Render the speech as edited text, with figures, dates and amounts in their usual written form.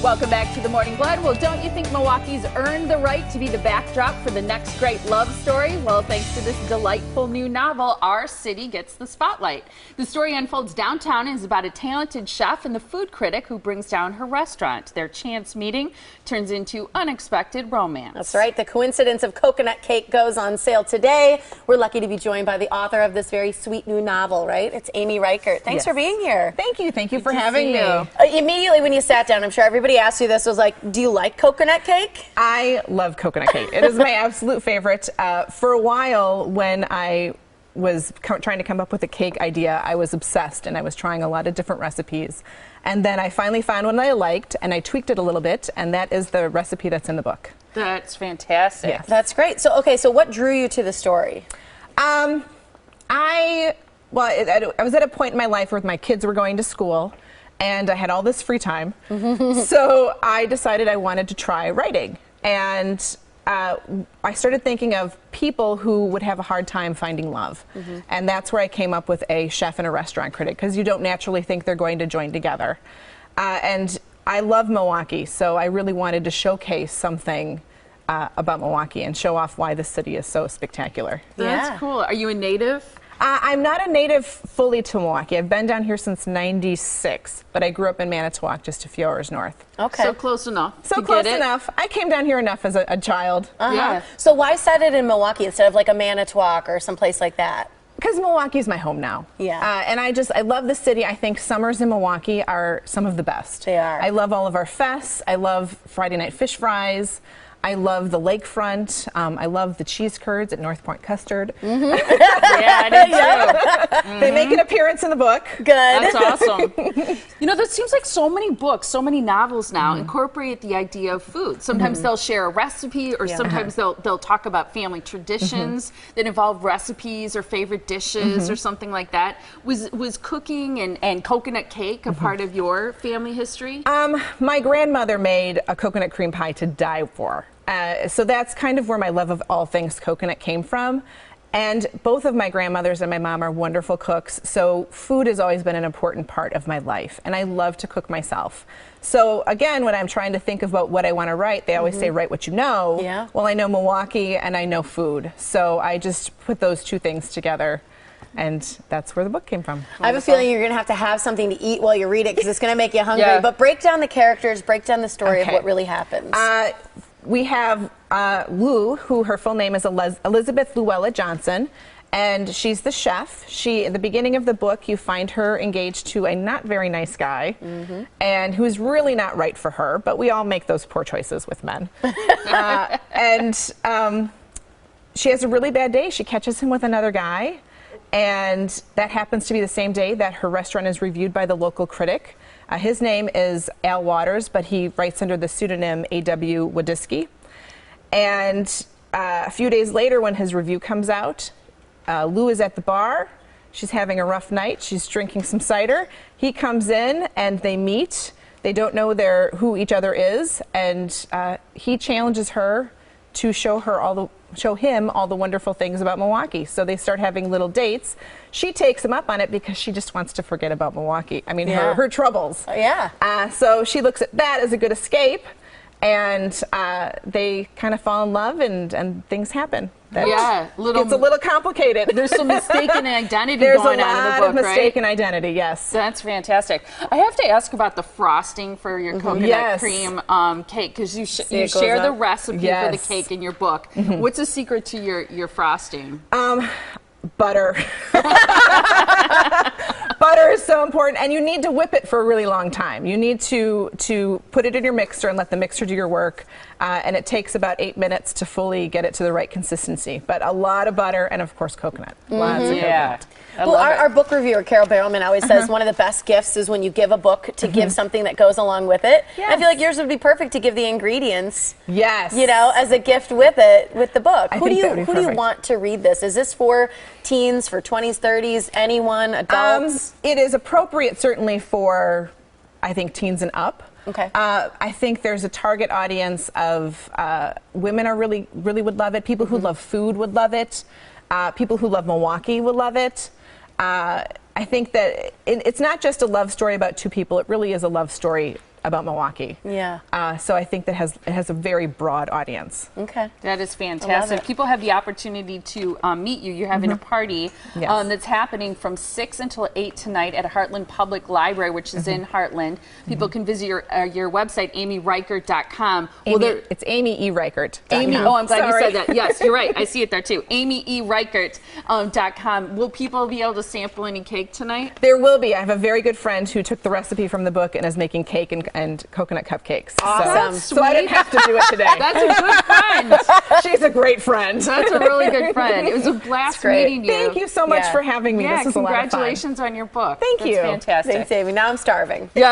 Welcome back to the Morning Blood. Well, don't you think Milwaukee's earned the right to be the backdrop for the next great love story? Well, thanks to this delightful new novel, our city gets the spotlight. The story unfolds downtown and is about a talented chef and the food critic who brings down her restaurant. Their chance meeting turns into unexpected romance. That's right. The coincidence of coconut cake goes on sale today. We're lucky to be joined by the author of this very sweet new novel, right? It's Amy Reichert. Thanks for being here. Thank you. Thank you for having me. Immediately when you sat down, I'm sure everybody asked you this, was like, do you like coconut cake? I love coconut cake. It is my absolute favorite. For a while, when I was trying to come up with a cake idea, I was obsessed and I was trying a lot of different recipes. And then I finally found one that I liked and I tweaked it a little bit, and that is the recipe that's in the book. That's fantastic. Yes. That's great. So, okay, so what drew you to the story? I was at a point in my life where my kids were going to school and I had all this free time. So I decided I wanted to try writing. And I started thinking of people who would have a hard time finding love. And that's where I came up with a chef and a restaurant critic, because you don't naturally think they're going to join together. And I love Milwaukee, so I really wanted to showcase something about Milwaukee and show off why this city is so spectacular. That's cool. Are you a native? I'm not a native fully to Milwaukee. I've been down here since '96, but I grew up in Manitowoc, just a few hours north. Okay. So close enough. So close enough. I came down here enough as a child. Yeah. So why set it in Milwaukee instead of like a Manitowoc or someplace like that? Because Milwaukee's my home now. Yeah. And I love the city. I think summers in Milwaukee are some of the best. They are. I love all of our fests. I love Friday night fish fries. I love the lakefront. I love the cheese curds at North Point Custard. Yeah, I do too. They make an appearance in the book. Good. That's awesome. You know, there seems like so many books, so many novels now incorporate the idea of food. Sometimes they'll share a recipe, or sometimes they'll talk about family traditions that involve recipes or favorite dishes or something like that. Was cooking and coconut cake a part of your family history? My grandmother made a coconut cream pie to die for. So that's kind of where my love of all things coconut came from. And both of my grandmothers and my mom are wonderful cooks, so food has always been an important part of my life, and I love to cook myself. So again, when I'm trying to think about what I want to write, they always say, write what you know. Yeah. Well, I know Milwaukee and I know food, so I just put those two things together. And that's where the book came from. I have a feeling you're going to have something to eat while you read it, because it's going to make you hungry. Yeah. But break down the characters, break down the story of what really happens. We have Lou, who her full name is Elizabeth Luella Johnson, and she's the chef. At the beginning of the book, you find her engaged to a not very nice guy, and who's really not right for her, but we all make those poor choices with men. She has a really bad day. She catches him with another guy, and that happens to be the same day that her restaurant is reviewed by the local critic. His name is Al Waters, but he writes under the pseudonym A.W. Wadisky. And a few days later, when his review comes out, Lou is at the bar. She's having a rough night. She's drinking some cider. He comes in and they meet. They don't know who each other is, and he challenges her to show him all the wonderful things about Milwaukee. So they start having little dates. She takes him up on it because she just wants to forget about Milwaukee. I mean, her troubles. So she looks at that as a good escape, and they kind of fall in love, and things happen. It's a little complicated. There's some mistaken identity going on in the book, There's a lot of mistaken identity, yes. That's fantastic. I have to ask about the frosting for your coconut cream cake, because you share the recipe for the cake in your book. What's the secret to your frosting? Butter. Butter is so important, and you need to whip it for a really long time. You need to put it in your mixer and let the mixer do your work, and it takes about 8 minutes to fully get it to the right consistency. But a lot of butter, and of course coconut. Lots of coconut. Well, our book reviewer, Carol Barrelman, always says one of the best gifts is when you give a book to give something that goes along with it. Yes. I feel like yours would be perfect to give the ingredients. Yes. You know, as a gift with the book. Who do you want to read this? Is this for teens, for 20s, 30s, anyone, adults? It is appropriate certainly for, I think, teens and up. Okay. I think there's a target audience of women really would love it. People who love food would love it. People who love Milwaukee would love it. I think that it's not just a love story about two people. It really is a love story about Milwaukee. Yeah. So I think that it has a very broad audience. Okay. That is fantastic. People have the opportunity to meet you. You're having a party that's happening from 6 until 8 tonight at Hartland Public Library, which is in Hartland. People can visit your website, amyreichert.com. It's Amy E. Reichert. Amy, oh, I'm glad you said that. Yes, you're right. I see it there too. amyreichert.com. Will people be able to sample any cake tonight? There will be. I have a very good friend who took the recipe from the book and is making cake and coconut cupcakes. Awesome. So I didn't have to do it today. That's a good friend. She's a great friend. That's a really good friend. It was a blast meeting you. Thank you so much for having me. Yeah, this was a lot of fun. congratulations on your book. Thank you. That's fantastic. Thanks, Amy. Now I'm starving. Yeah.